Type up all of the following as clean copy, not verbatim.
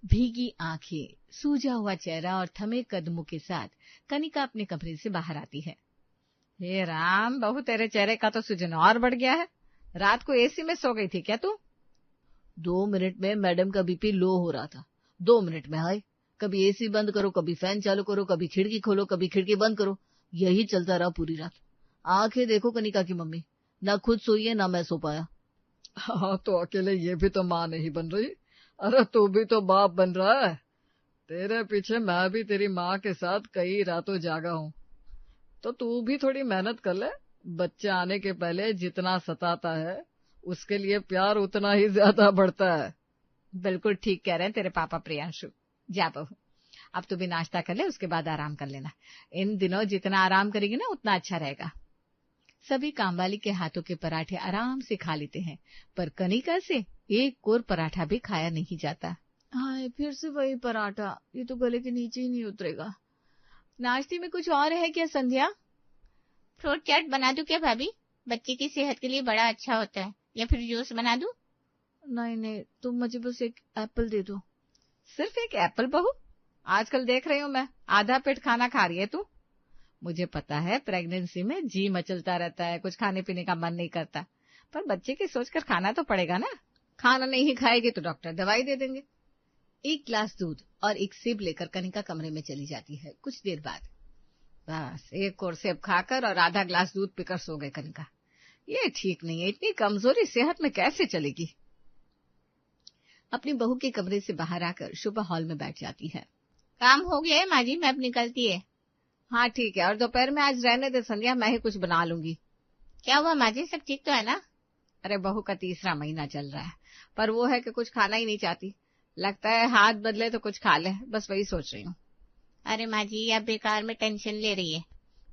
भीगी आंखें, सूजा हुआ चेहरा और थमे कदमों के साथ कनिका अपने कमरे से बाहर आती है। हे राम, बहू तेरे चेहरे का तो सूजन और बढ़ गया है। रात को एसी में सो गई थी क्या तू? 2 मिनट में मैडम का बीपी लो हो रहा था। 2 मिनट में हाय, कभी एसी बंद करो, कभी फैन चालू करो, कभी खिड़की खोलो, कभी खिड़की बंद करो, यही चलता रहा पूरी रात। आंखें देखो कनिका की मम्मी, ना खुद सोई है ना मैं सो पाया। हाँ, तो अकेले ये भी तो माँ नहीं बन रही। अरे तू भी तो बाप बन रहा है। तेरे पीछे मैं भी तेरी माँ के साथ कई रातों जागा हूँ। तो तू भी थोड़ी मेहनत कर ले। बच्चे आने के पहले जितना सताता है उसके लिए प्यार उतना ही ज्यादा बढ़ता है। बिल्कुल ठीक कह रहे हैं तेरे पापा प्रियांशु। जा बहू, अब तू भी नाश्ता कर ले, उसके बाद आराम कर लेना। इन दिनों जितना आराम करेगी ना उतना अच्छा रहेगा। सभी कामवाली के हाथों के पराठे आराम से खा लेते हैं, पर कनिका से एक कोर पराठा भी खाया नहीं जाता। हाय, फिर से वही पराठा, ये तो गले के नीचे ही नहीं उतरेगा। नाश्ते में कुछ और है क्या संध्या? फ्रूट चाट बना दूं क्या भाभी? बच्चे की सेहत के लिए बड़ा अच्छा होता है। या फिर जूस बना दूं? नहीं नहीं, तुम मुझे बस एक एप्पल दे दो। सिर्फ एक एप्पल बहू? आजकल देख रही हूँ मैं, आधा पेट खाना खा रही है तू। मुझे पता है प्रेगनेंसी में जी मचलता रहता है, कुछ खाने पीने का मन नहीं करता, पर बच्चे की सोचकर खाना तो पड़ेगा ना। खाना नहीं खाएगी तो डॉक्टर दवाई दे देंगे। एक ग्लास दूध और एक सेब लेकर कनिका कमरे में चली जाती है। कुछ देर बाद बस एक और सेब खाकर और आधा ग्लास दूध पीकर सो गए कनिका। ये ठीक नहीं है, इतनी कमजोरी सेहत में कैसे चलेगी। अपनी बहू के कमरे से बाहर आकर शोभा हॉल में बैठ जाती है। काम हो गया है माँ जी, मैं अब निकलती है। हाँ ठीक है, और दोपहर में आज रहने दे संध्या, मैं ही कुछ बना लूंगी। क्या हुआ माँ जी, सब ठीक तो है ना? अरे बहू का तीसरा महीना चल रहा है, पर वो है कि कुछ खाना ही नहीं चाहती। लगता है हाथ बदले तो कुछ खा ले, बस वही सोच रही हूँ। अरे माँ जी, आप बेकार में टेंशन ले रही है।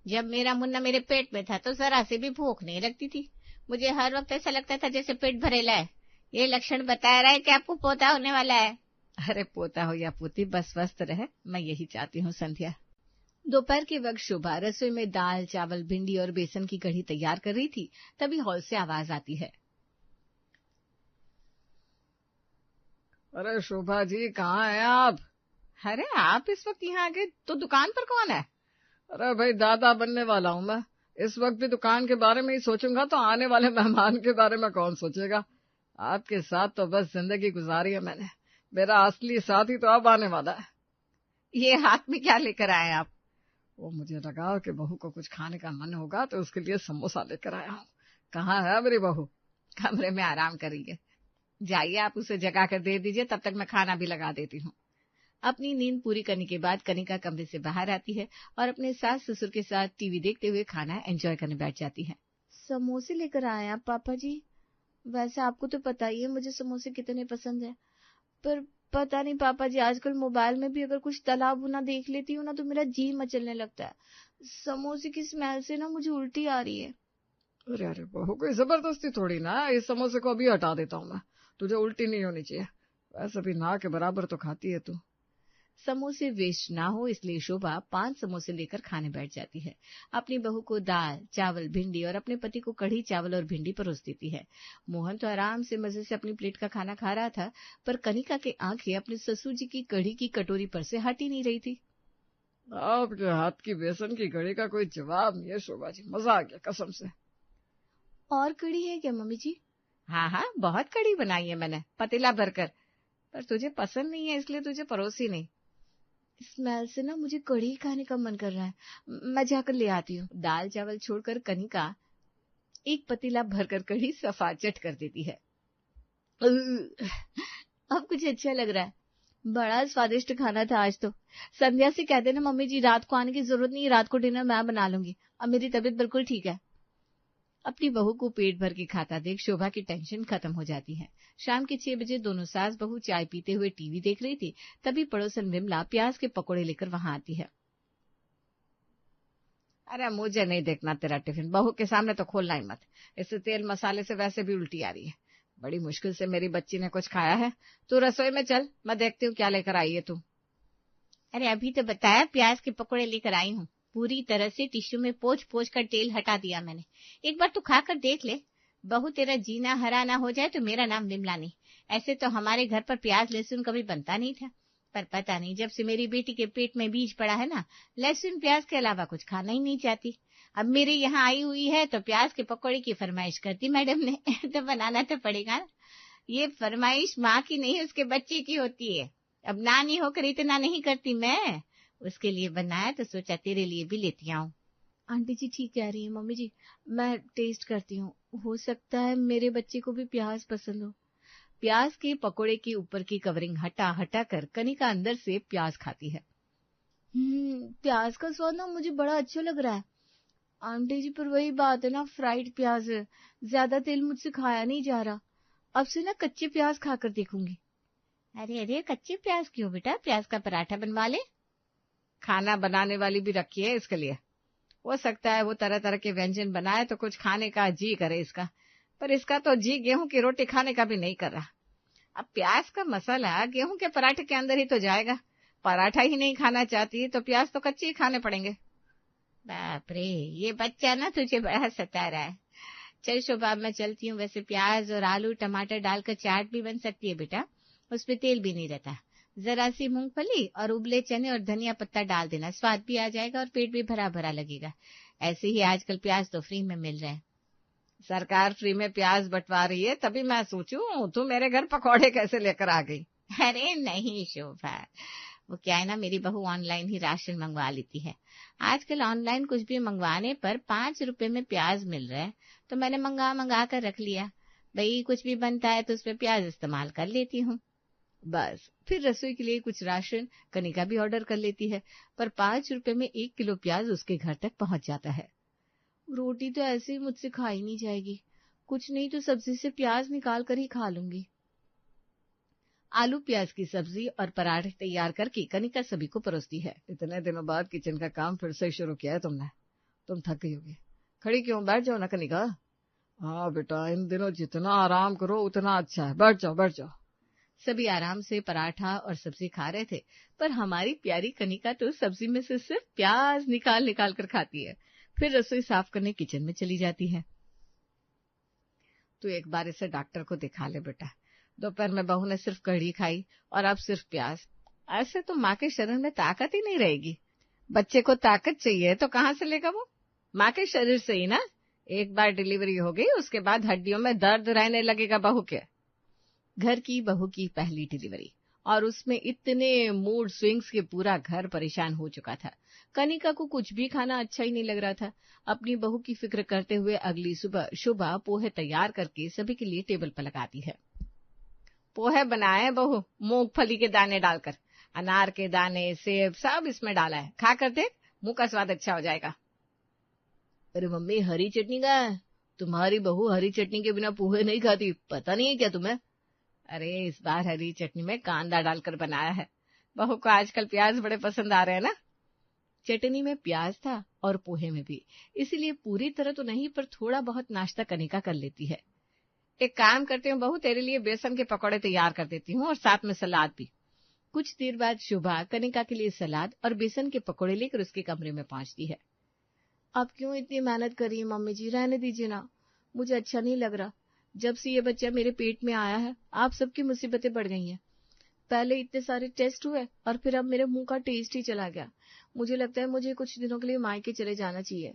जब मेरा मुन्ना मेरे पेट में था तो जरा से भी भूख नहीं लगती थी। मुझे हर वक्त ऐसा लगता था जैसे पेट भरेला है। ये लक्षण बता रहा है कि आपको पोता होने वाला है। अरे पोता हो या पोती, बस स्वस्थ रहे, मैं यही चाहती हूँ संध्या। दोपहर के वक्त शोभा रसोई में दाल चावल भिंडी और बेसन की कढ़ी तैयार कर रही थी, तभी हॉल से आवाज आती है। अरे शोभा जी, कहाँ हैं आप? अरे आप इस वक्त यहाँ आ गए, तो दुकान पर कौन है? अरे भाई, दादा बनने वाला हूँ मैं। इस वक्त भी दुकान के बारे में ही सोचूंगा तो आने वाले मेहमान के बारे में कौन सोचेगा। आपके साथ तो बस जिंदगी गुजारी है मैंने। मेरा असली साथी तो अब आने वाला है। ये हाथ में क्या लेकर आए आप? वो मुझे लगा कि बहू को कुछ खाने का मन होगा तो उसके लिए समोसा लेकर आया हूँ। कहाँ है मेरी बहू? कमरे में आराम करेंगे। जाइए, आप उसे जगा कर दे दीजिए, तब तक मैं खाना भी लगा देती हूँ। अपनी नींद पूरी करने के बाद कनिका कमरे से बाहर आती है और अपने सास ससुर के साथ टीवी देखते हुए खाना एंजॉय करने बैठ जाती है। समोसे लेकर आए आप पापा जी? वैसे आपको तो पता ही है मुझे समोसे कितने पसंद है, पर पता नहीं पापा जी, आजकल मोबाइल में भी अगर कुछ तला भुना देख लेती हूँ ना तो मेरा जी मचलने लगता है। समोसे की स्मेल से ना मुझे उल्टी आ रही है। अरे अरे बहू, कोई जबरदस्ती थोड़ी ना, इस समोसे को अभी हटा देता हूँ मैं। तुझे उल्टी नहीं होनी चाहिए, वैसे भी ना के बराबर तो खाती है तू। समोसे वेस्ट ना हो इसलिए शोभा 5 समोसे लेकर खाने बैठ जाती है। अपनी बहू को दाल चावल भिंडी और अपने पति को कढ़ी चावल और भिंडी परोस देती है। मोहन तो आराम से मजे से अपनी प्लेट का खाना खा रहा था, पर कनिका की आंखें अपने ससुर जी की कढ़ी की कटोरी पर से हट ही नहीं रही थी। आपके हाथ की बेसन की कढ़ी का कोई जवाब नहीं है शोभा जी, मजा आ गया कसम से। और कढ़ी है क्या मम्मी जी? हाँ हाँ, बहुत कढ़ी बनाई है मैंने, पतीला भरकर, पर तुझे पसंद नहीं है इसलिए तुझे परोसी नहीं। स्मेल से ना मुझे कढ़ी खाने का मन कर रहा है, मैं जाकर ले आती हूँ। दाल चावल छोड़कर कनिका एक पतीला भरकर कढ़ी सफाचट कर देती है। अब कुछ अच्छा लग रहा है, बड़ा स्वादिष्ट खाना था आज तो। संध्या से कह देना मम्मी जी रात को आने की जरूरत नहीं, रात को डिनर मैं बना लूंगी, अब मेरी तबीयत बिल्कुल ठीक है। अपनी बहू को पेट भर के खाता देख शोभा की टेंशन खत्म हो जाती है। शाम के 6 बजे दोनों सास बहू चाय पीते हुए टीवी देख रही थी, तभी पड़ोसन विमला प्याज के पकोड़े लेकर वहां आती है। अरे मुझे नहीं देखना तेरा टिफिन, बहू के सामने तो खोलना ही मत, इससे तेल मसाले से वैसे भी उल्टी आ रही है। बड़ी मुश्किल से मेरी बच्ची ने कुछ खाया है। तू रसोई में चल, मैं देखती हूँ क्या लेकर आई है तू। अरे अभी तो बताया, प्याज के पकौड़े लेकर आई हूँ। पूरी तरह से टिश्यू में पोंछ पोंछ कर तेल हटा दिया मैंने। एक बार तू खा कर देख ले। बहू तेरा जीना हरा ना हो जाए तो मेरा नाम विमला नहीं। ऐसे तो हमारे घर पर प्याज लहसुन कभी बनता नहीं था, पर पता नहीं जब से मेरी बेटी के पेट में बीज पड़ा है ना, लहसुन प्याज के अलावा कुछ खाना ही नहीं चाहती। अब मेरे यहाँ आई हुई है तो प्याज के पकौड़े की फरमाइश करती मैडम ने तो बनाना तो पड़ेगा ना। ये फरमाइश माँ की नहीं उसके बच्चे की होती है। अब नानी होकर इतना नहीं करती मैं, उसके लिए बनाया तो सोचा तेरे लिए भी लेती आऊं। आंटी जी ठीक कह रही है मम्मी जी, मैं टेस्ट करती हूँ, हो सकता है मेरे बच्चे को भी प्याज पसंद हो। प्याज के पकोड़े के ऊपर की कवरिंग हटा हटा कर कनिका अंदर से प्याज खाती है। प्याज का स्वाद ना मुझे बड़ा अच्छा लग रहा है आंटी जी, पर वही बात है ना, फ्राइड प्याज है, ज्यादा तेल मुझसे खाया नहीं जा रहा। अब से ना कच्चे प्याज खाकर देखूंगी। अरे अरे कच्चे प्याज क्यों बेटा, प्याज का पराठा बनवा ले। खाना बनाने वाली भी रखी है इसके लिए, हो सकता है वो तरह तरह के व्यंजन बनाए तो कुछ खाने का जी करे इसका, पर इसका तो जी गेहूं की रोटी खाने का भी नहीं कर रहा। अब प्याज का मसाला गेहूं के पराठे के अंदर ही तो जाएगा, पराठा ही नहीं खाना चाहती तो प्याज तो कच्चे ही खाने पड़ेंगे। बाप रे, ये बच्चा ना तुझे बड़ा सता रहा है। चल शोभा मैं चलती हूँ। वैसे प्याज और आलू टमाटर डालकर चाट भी बन सकती है बेटा, उसमें तेल भी नहीं रहता। जरा सी मूंगफली और उबले चने और धनिया पत्ता डाल देना, स्वाद भी आ जाएगा और पेट भी भरा भरा लगेगा। ऐसे ही आजकल प्याज तो फ्री में मिल रहे हैं। सरकार फ्री में प्याज बंटवा रही है, तभी मैं सोचूं तू मेरे घर पकौड़े कैसे लेकर आ गई। अरे नहीं शोभा, वो क्या है ना, मेरी बहू ऑनलाइन ही राशन मंगवा लेती है। आजकल ऑनलाइन कुछ भी मंगवाने पर 5 रुपए में प्याज मिल रहा है, तो मैंने मंगा कर रख लिया। भाई कुछ भी बनता है तो उसमें प्याज इस्तेमाल कर लेती हूँ। बस फिर रसोई के लिए कुछ राशन कनिका भी ऑर्डर कर लेती है, पर 5 रुपए में 1 किलो प्याज उसके घर तक पहुंच जाता है। रोटी तो ऐसे ही मुझसे खाई नहीं जाएगी, कुछ नहीं तो सब्जी से प्याज निकाल कर ही खा लूंगी। आलू प्याज की सब्जी और पराठे तैयार करके कनिका सभी को परोसती है। इतने दिनों बाद किचन का काम फिर से शुरू किया है तुमने, तुम थक गई होगी, खड़ी क्यों, बैठ जाओ ना कनिका। हाँ बेटा, इन दिनों जितना आराम करो उतना अच्छा है, बैठ जाओ बैठ जाओ। सभी आराम से पराठा और सब्जी खा रहे थे, पर हमारी प्यारी कनिका तो सब्जी में से सिर्फ प्याज निकाल निकाल कर खाती है, फिर रसोई साफ करने किचन में चली जाती है। तू एक बार इसे डॉक्टर को दिखा ले बेटा, दोपहर में बहू ने सिर्फ कढ़ी खाई और अब सिर्फ प्याज, ऐसे तो माँ के शरीर में ताकत ही नहीं रहेगी। बच्चे को ताकत चाहिए तो कहाँ से लेगा वो, माँ के शरीर से ही ना। एक बार डिलीवरी हो गई उसके बाद हड्डियों में दर्द रहने लगेगा बहू के। घर की बहू की पहली डिलीवरी, और उसमें इतने मूड स्विंग्स के पूरा घर परेशान हो चुका था। कनिका को कुछ भी खाना अच्छा ही नहीं लग रहा था। अपनी बहू की फिक्र करते हुए अगली सुबह शोभा पोहे तैयार करके सभी के लिए टेबल पर लगाती है। पोहे बनाए बहू, मूंगफली के दाने डालकर, अनार के दाने, सेब सब इसमें डाला है, खा कर देख, मुंह का स्वाद अच्छा हो जाएगा। अरे मम्मी हरी चटनी का है, तुम्हारी बहू हरी चटनी के बिना पोहे नहीं खाती, पता नहीं है क्या तुम्हें। अरे इस बार हरी चटनी में कांदा डालकर बनाया है, बहू को आजकल प्याज बड़े पसंद आ रहे हैं ना। चटनी में प्याज था और पोहे में भी, इसीलिए पूरी तरह तो नहीं पर थोड़ा बहुत नाश्ता कनिका कर लेती है। एक काम करती हूँ बहू, तेरे लिए बेसन के पकौड़े तैयार कर देती हूँ और साथ में सलाद भी। कुछ देर बाद शोभा कनिका के लिए सलाद और बेसन के पकौड़े लेकर उसके कमरे में पहुंचती है। आप क्यों इतनी मेहनत कर रही है मम्मी जी, रहने दीजिए ना, मुझे अच्छा नहीं लग रहा। जब से ये बच्चा मेरे पेट में आया है आप सबकी मुसीबतें बढ़ गई हैं। पहले इतने सारे टेस्ट हुए और फिर अब मेरे मुंह का टेस्ट ही चला गया। मुझे लगता है मुझे कुछ दिनों के लिए मायके चले जाना चाहिए।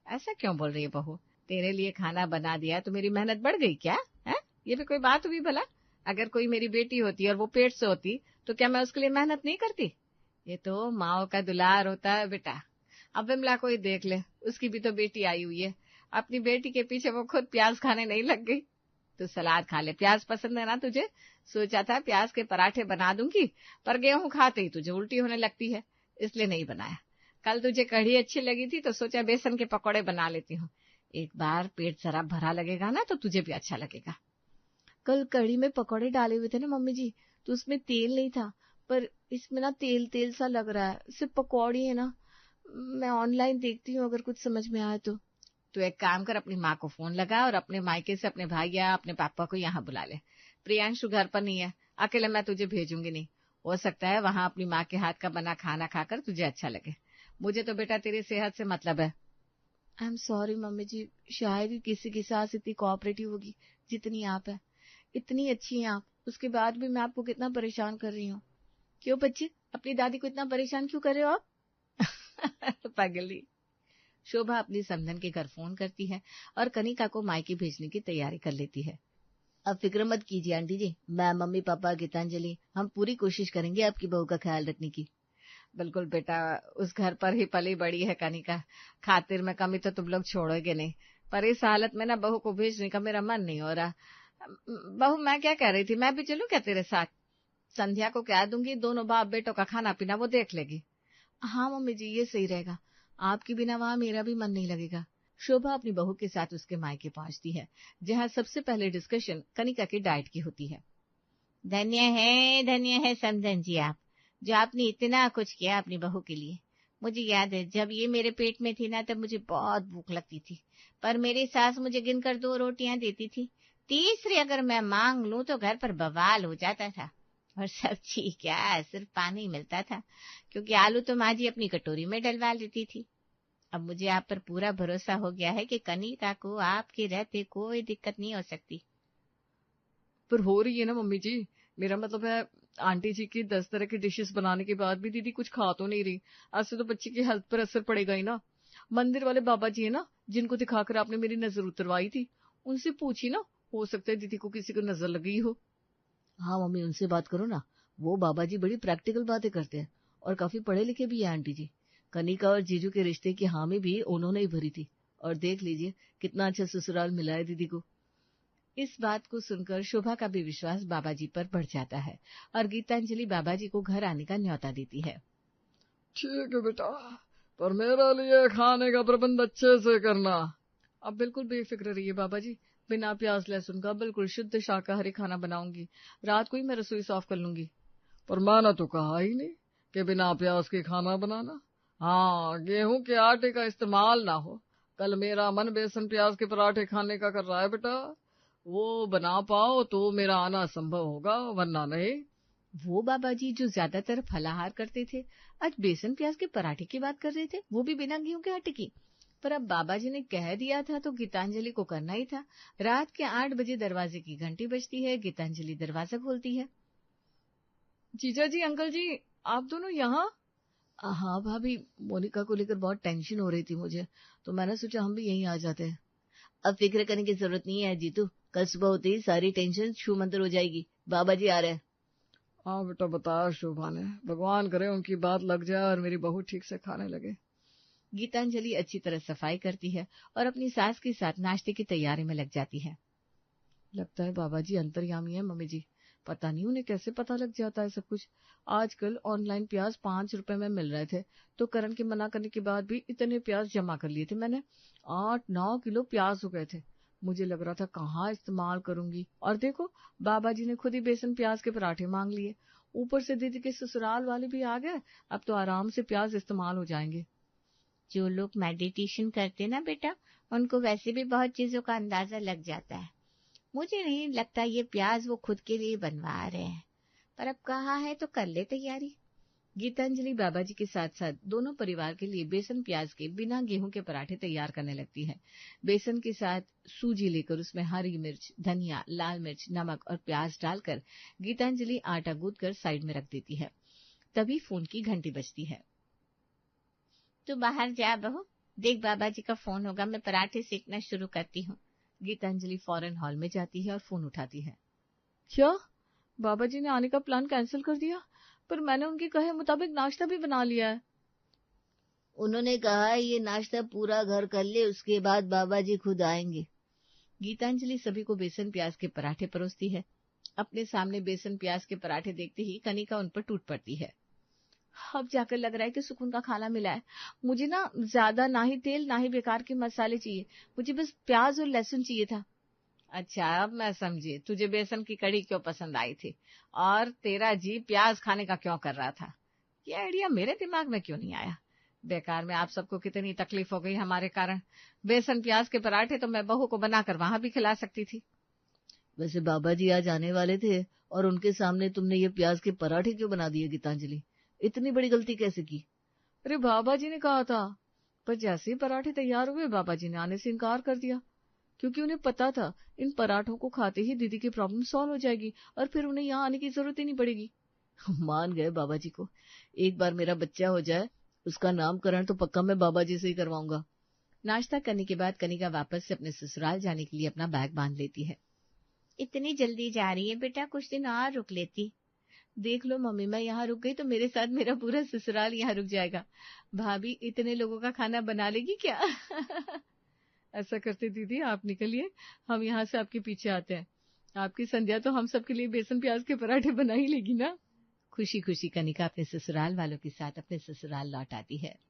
ऐसा क्यों बोल रही है बहू, तेरे लिए खाना बना दिया तो मेरी मेहनत बढ़ गई क्या है? ये भी कोई बात हुई भला? अगर कोई मेरी बेटी होती और वो पेट से होती तो क्या मैं उसके लिए मेहनत नहीं करती? ये तो माओ का दुलार होता है बेटा। अब विमला को ही देख ले, उसकी भी तो बेटी आई हुई है, अपनी बेटी के पीछे वो खुद प्याज खाने नहीं लग गई। तू सलाद खा ले, प्याज पसंद है ना तुझे? सोचा था प्याज के पराठे बना दूंगी, पर गेहूं खाते ही तुझे उल्टी होने लगती है, इसलिए नहीं बनाया। कल तुझे कढ़ी अच्छी लगी थी तो सोचा बेसन के पकौड़े बना लेती हूँ, एक बार पेट जरा भरा लगेगा ना तो तुझे भी अच्छा लगेगा। कल कढ़ी में पकौड़े डाले हुए थे ना मम्मी जी, तो उसमें तेल नहीं था, पर इसमें ना तेल तेल सा लग रहा है, सिर्फ पकौड़ी है ना। मैं ऑनलाइन देखती हूँ अगर कुछ समझ में आए तो। तू एक काम कर, अपनी माँ को फोन लगा और अपने मायके से अपने भाई या अपने पापा को यहाँ बुला ले। प्रियांशु घर पर नहीं है, अकेले मैं तुझे भेजूंगी नहीं, हो सकता है वहां अपनी माँ के हाथ का बना खाना खाकर तुझे अच्छा लगे। मुझे तो बेटा तेरी सेहत से मतलब है। आई एम सॉरी मम्मी जी, शायद ही किसी के साथ इतनी कोऑपरेटिव होगी जितनी आप है। इतनी अच्छी हैं आप, उसके बाद भी मैं आपको कितना परेशान कर रही हूँ। क्यों बच्चे, अपनी दादी को इतना परेशान क्यों कर रहे हो आप? पागली। शोभा अपनी समधन के घर फोन करती है और कनिका को मायके भेजने की तैयारी कर लेती है। अब फिक्र मत कीजिए आंटी जी, मैं, मम्मी, पापा, गीतांजलि, हम पूरी कोशिश करेंगे आपकी बहू का ख्याल रखने की। बिल्कुल बेटा, उस घर पर ही पली बड़ी है कनिका, खातिर में कमी तो तुम लोग छोड़ोगे नहीं, पर इस हालत में ना बहू को भेजने का मेरा मन नहीं हो रहा। बहू, मैं क्या कह रही थी, मैं भी चलूं क्या तेरे साथ? संध्या को कह दूंगी, दोनों बाप बेटों का खाना पीना वो देख लेगी। हाँ मम्मी जी, ये सही रहेगा, आपके बिना वहां मेरा भी मन नहीं लगेगा। शोभा अपनी बहू के साथ उसके मायके पहुंचती है, जहां सबसे पहले डिस्कशन कनिका की डाइट की होती है। धन्य है समधन जी आप, जो आपने इतना कुछ किया अपनी बहू के लिए। मुझे याद है जब ये मेरे पेट में थी ना, तब मुझे बहुत भूख लगती थी, पर मेरी सास मुझे गिनकर 2 रोटियां देती थी, तीसरी अगर मैं मांग लूं तो घर पर बवाल हो जाता था। और सब्जी क्या, सिर्फ पानी मिलता था, क्योंकि आलू तो माँ जी अपनी कटोरी में डलवा लेती थी। अब मुझे आप पर पूरा भरोसा हो गया है कि कनिका को आपके रहते कोई दिक्कत नहीं हो सकती। पर हो रही है ना मम्मी जी, मेरा मतलब है आंटी जी की 10 तरह की डिशेस बनाने के बाद भी दीदी कुछ खा तो नहीं रही। ऐसे तो बच्चे की हेल्थ पर असर पड़ेगा ही ना। मंदिर वाले बाबा जी है ना, जिनको दिखाकर आपने मेरी नजर उतरवाई थी, उनसे पूछी ना, हो सकता है दीदी को किसी को नजर लगी हो। हाँ मम्मी, उनसे बात करो ना, वो बाबा जी बड़ी प्रैक्टिकल बातें करते हैं और काफी पढ़े लिखे भी है आंटी जी। कनिका और जीजू के रिश्ते की हामी भी उन्होंने ही भरी थी, और देख लीजिए कितना अच्छा ससुराल मिला है दीदी को। इस बात को सुनकर शोभा का भी विश्वास बाबा जी पर बढ़ जाता है और गीतांजलि बाबा जी को घर आने का न्योता देती है। ठीक है बेटा, पर मेरे लिए खाने का प्रबंध अच्छे से करना। अब बिल्कुल बेफिक्र रहिए बाबा जी, बिना प्याज लहसुन का बिल्कुल शुद्ध शाकाहारी खाना बनाऊंगी। रात को ही मैं रसोई साफ कर लूंगी। पर मैंने तो कहा ही नहीं कि बिना प्याज के खाना बनाना। हाँ, गेहूं के आटे का इस्तेमाल ना हो। कल मेरा मन बेसन प्याज के पराठे खाने का कर रहा है बेटा, वो बना पाओ तो मेरा आना संभव होगा, वरना नहीं। वो बाबा जी जो ज्यादातर फलाहार करते थे, आज बेसन प्याज के पराठे की बात कर रहे थे, वो भी बिना गेहूं के आटे की। पर अब बाबा जी ने कह दिया था तो गीतांजलि को करना ही था। रात के 8 बजे दरवाजे की घंटी बजती है। गीतांजलि दरवाजा खोलती है। जीजा जी, अंकल जी, आप दोनों यहाँ? हाँ भाभी, मोनिका को लेकर बहुत टेंशन हो रही थी मुझे, तो मैंने सोचा हम भी यहीं आ जाते हैं। अब फिक्र करने की जरूरत नहीं है जीतू, कल सुबह होते ही सारी टेंशन छू मंतर हो जाएगी। बाबा जी आ रहे हैं। हाँ बेटा, बताया शोभा ने, भगवान करे उनकी बात लग जाए और मेरी बहू ठीक से खाने लगे। गीतांजलि अच्छी तरह सफाई करती है और अपनी सास के साथ नाश्ते की तैयारी में लग जाती है। लगता है बाबा जी अंतर्यामी है मम्मी जी, पता नहीं उन्हें कैसे पता लग जाता है सब कुछ। आजकल ऑनलाइन प्याज 5 रुपए में मिल रहे थे, तो करण के मना करने के बाद भी इतने प्याज जमा कर लिए थे मैंने। 8-9 किलो प्याज हो गए थे। मुझे लग रहा था कहाँ इस्तेमाल करूंगी, और देखो बाबा जी ने खुद ही बेसन प्याज के पराठे मांग लिए। ऊपर से दीदी के ससुराल वाले भी आ गए, अब तो आराम से प्याज इस्तेमाल हो जाएंगे। जो लोग मेडिटेशन करते ना बेटा, उनको वैसे भी बहुत चीजों का अंदाजा लग जाता है। मुझे नहीं लगता ये प्याज वो खुद के लिए बनवा रहे हैं, पर अब कहा है तो कर ले तैयारी। गीतांजलि बाबा जी के साथ साथ दोनों परिवार के लिए बेसन प्याज के बिना गेहूं के पराठे तैयार करने लगती है। बेसन के साथ सूजी लेकर उसमें हरी मिर्च, धनिया, लाल मिर्च, नमक और प्याज डालकर गीतांजलि आटा गूंथकर साइड में रख देती है। तभी फोन की घंटी बजती है। तू बाहर जा बहू, देख बाबा जी का फोन होगा, मैं पराठे सेकना शुरू करती हूँ। गीतांजलि फौरन हॉल में जाती है और फोन उठाती है। क्या बाबा जी ने आने का प्लान कैंसिल कर दिया? पर मैंने उनके कहे मुताबिक नाश्ता भी बना लिया है। उन्होंने कहा ये नाश्ता पूरा घर कर ले, उसके बाद बाबा जी खुद आएंगे। गीतांजलि सभी को बेसन प्याज के पराठे परोसती है। अपने सामने बेसन प्याज के पराठे देखते ही कनिका उन पर टूट पड़ती है। अब जाकर लग रहा है कि सुकून का खाना मिला है। मुझे ना ज्यादा ना ही तेल ना ही बेकार के मसाले चाहिए, मुझे बस प्याज और लहसुन चाहिए था। अच्छा, अब मैं समझी तुझे बेसन की कड़ी क्यों पसंद आई थी और तेरा जी प्याज खाने का क्यों कर रहा था। ये आइडिया मेरे दिमाग में क्यों नहीं आया। बेकार में आप सबको कितनी तकलीफ हो गई हमारे कारण। बेसन प्याज के पराठे तो मैं बहू को बनाकर वहां भी खिला सकती थी। वैसे बाबा जी आज आने वाले थे और उनके सामने तुमने ये प्याज के पराठे क्यों बना दिए गीतांजलि? इतनी बड़ी गलती कैसे की? अरे बाबा जी ने कहा था, पर जैसे ही पराठे तैयार हुए बाबा जी ने आने से इनकार कर दिया। क्योंकि उन्हें पता था इन पराठों को खाते ही दीदी की प्रॉब्लम सॉल्व हो जाएगी और फिर उन्हें यहाँ आने की जरूरत ही नहीं पड़ेगी। मान गए बाबा जी को। एक बार मेरा बच्चा हो जाए, उसका नामकरण तो पक्का मैं बाबा जी से ही करवाऊंगा। नाश्ता करने के बाद कनिका वापस से अपने ससुराल जाने के लिए अपना बैग बांध लेती है। इतनी जल्दी जा रही है बेटा, कुछ दिन और रुक लेती। देख लो मम्मी, मैं यहाँ रुक गई तो मेरे साथ मेरा पूरा ससुराल यहाँ रुक जाएगा। भाभी इतने लोगों का खाना बना लेगी क्या? ऐसा करते दीदी, आप निकलिए, हम यहाँ से आपके पीछे आते हैं। आपकी संध्या तो हम सबके लिए बेसन प्याज के पराठे बना ही लेगी ना। खुशी खुशी कनिका अपने ससुराल वालों के साथ अपने ससुराल लौट आती है।